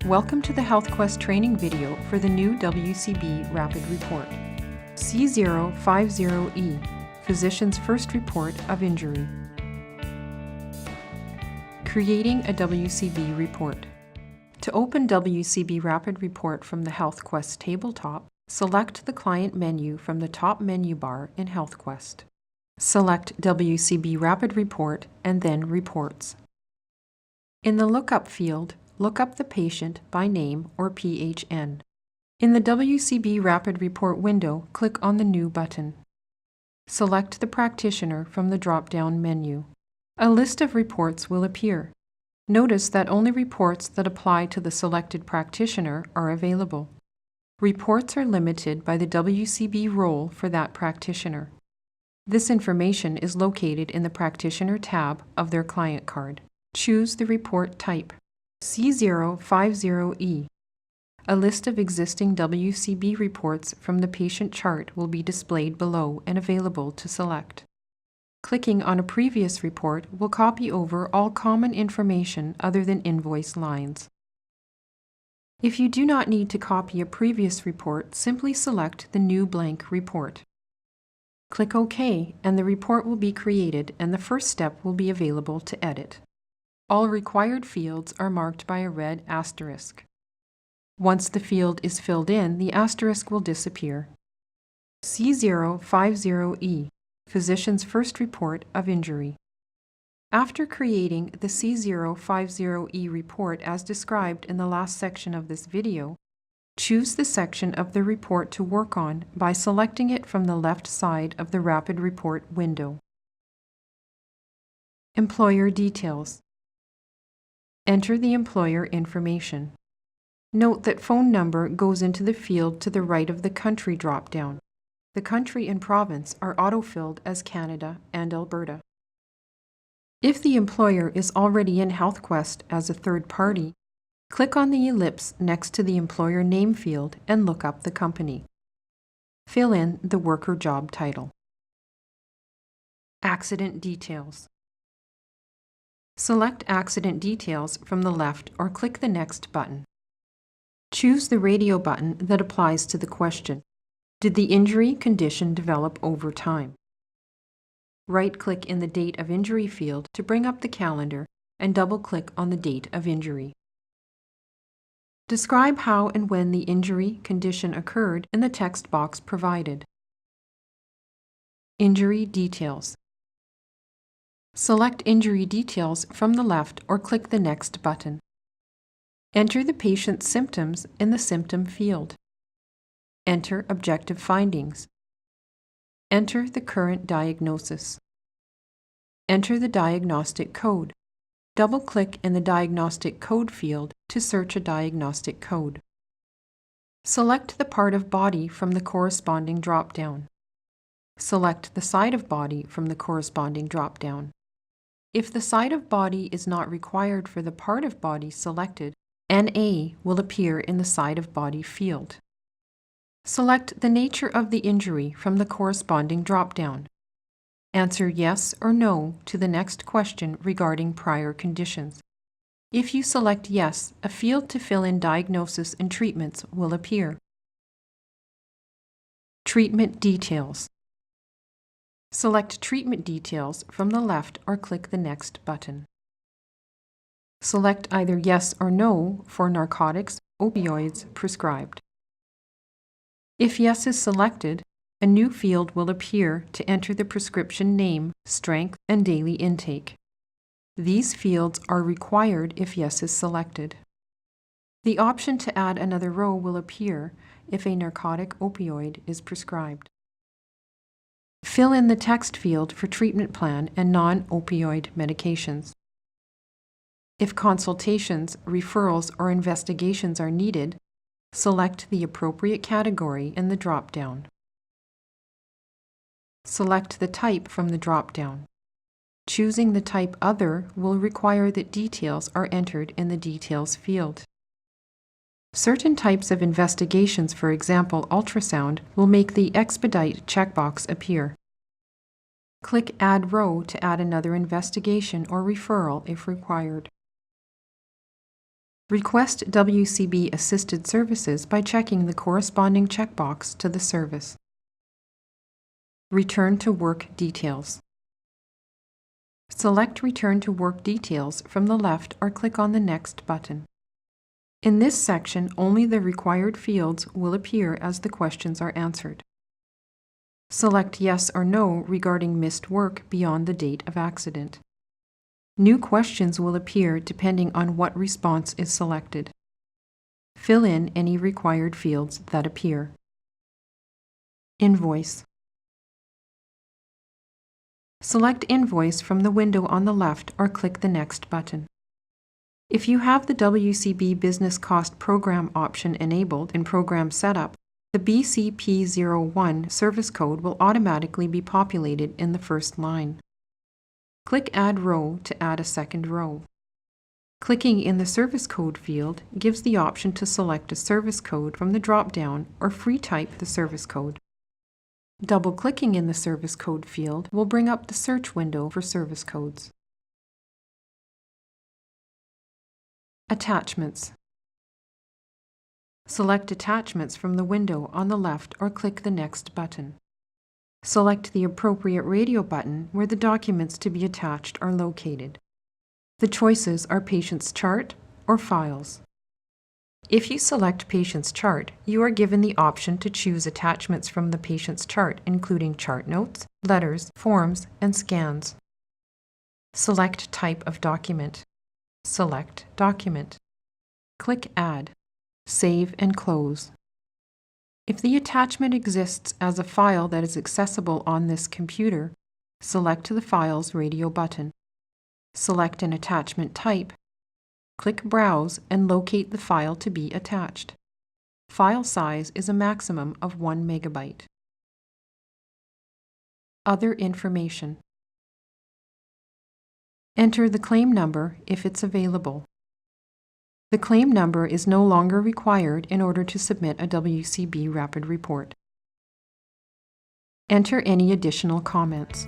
Welcome to the HealthQuest training video for the new WCB Rapid Report. C050E, Physician's First Report of Injury. Creating a WCB report. To open WCB Rapid Report from the HealthQuest tabletop, select the Client menu from the top menu bar in HealthQuest. Select WCB Rapid Report and then Reports. In the Lookup field, look up the patient by name or PHN. In the WCB Rapid Report window, click on the New button. Select the practitioner from the drop-down menu. A list of reports will appear. Notice that only reports that apply to the selected practitioner are available. Reports are limited by the WCB role for that practitioner. This information is located in the Practitioner tab of their client card. Choose the report type. C050E. A list of existing WCB reports from the patient chart will be displayed below and available to select. Clicking on a previous report will copy over all common information other than invoice lines. If you do not need to copy a previous report, simply select the new blank report. Click OK, and the report will be created and the first step will be available to edit. All required fields are marked by a red asterisk. Once the field is filled in, the asterisk will disappear. C050E, Physician's First Report of Injury. After creating the C050E report as described in the last section of this video, choose the section of the report to work on by selecting it from the left side of the Rapid Report window. Employer Details. Enter the employer information. Note that phone number goes into the field to the right of the country drop-down. The country and province are auto-filled as Canada and Alberta. If the employer is already in HealthQuest as a third party, click on the ellipse next to the employer name field and look up the company. Fill in the worker job title. Accident Details. Select Accident Details from the left or click the Next button. Choose the radio button that applies to the question. Did the injury condition develop over time? Right-click in the Date of Injury field to bring up the calendar and double-click on the date of injury. Describe how and when the injury condition occurred in the text box provided. Injury Details. Select Injury Details from the left or click the Next button. Enter the patient's symptoms in the Symptom field. Enter Objective Findings. Enter the current diagnosis. Enter the diagnostic code. Double-click in the Diagnostic Code field to search a diagnostic code. Select the part of body from the corresponding drop-down. Select the side of body from the corresponding drop-down. If the side of body is not required for the part of body selected, NA will appear in the side of body field. Select the nature of the injury from the corresponding drop-down. Answer yes or no to the next question regarding prior conditions. If you select yes, a field to fill in diagnosis and treatments will appear. Treatment Details. Select Treatment Details from the left or click the Next button. Select either yes or no for narcotics, opioids prescribed. If yes is selected, a new field will appear to enter the prescription name, strength, and daily intake. These fields are required if yes is selected. The option to add another row will appear if a narcotic opioid is prescribed. Fill in the text field for treatment plan and non-opioid medications. If consultations, referrals, or investigations are needed, select the appropriate category in the drop-down. Select the type from the drop-down. Choosing the type Other will require that details are entered in the Details field. Certain types of investigations, for example ultrasound, will make the Expedite checkbox appear. Click Add Row to add another investigation or referral if required. Request WCB assisted services by checking the corresponding checkbox to the service. Return to Work Details. Select Return to Work Details from the left or click on the Next button. In this section, only the required fields will appear as the questions are answered. Select Yes or No regarding missed work beyond the date of accident. New questions will appear depending on what response is selected. Fill in any required fields that appear. Invoice. Select Invoice from the window on the left or click the Next button. If you have the WCB Business Cost Program option enabled in Program Setup, the BCP01 service code will automatically be populated in the first line. Click Add Row to add a second row. Clicking in the Service Code field gives the option to select a service code from the drop-down or free type the service code. Double-clicking in the Service Code field will bring up the search window for service codes. Attachments. Select Attachments from the window on the left or click the Next button. Select the appropriate radio button where the documents to be attached are located. The choices are Patient's Chart or Files. If you select Patient's Chart, you are given the option to choose attachments from the Patient's Chart, including chart notes, letters, forms, and scans. Select Type of Document. Select Document. Click Add. Save and close. If the attachment exists as a file that is accessible on this computer, select the Files radio button. Select an attachment type. Click Browse and locate the file to be attached. File size is a maximum of 1 megabyte. Other information. Enter the claim number if it's available. The claim number is no longer required in order to submit a WCB Rapid Report. Enter any additional comments.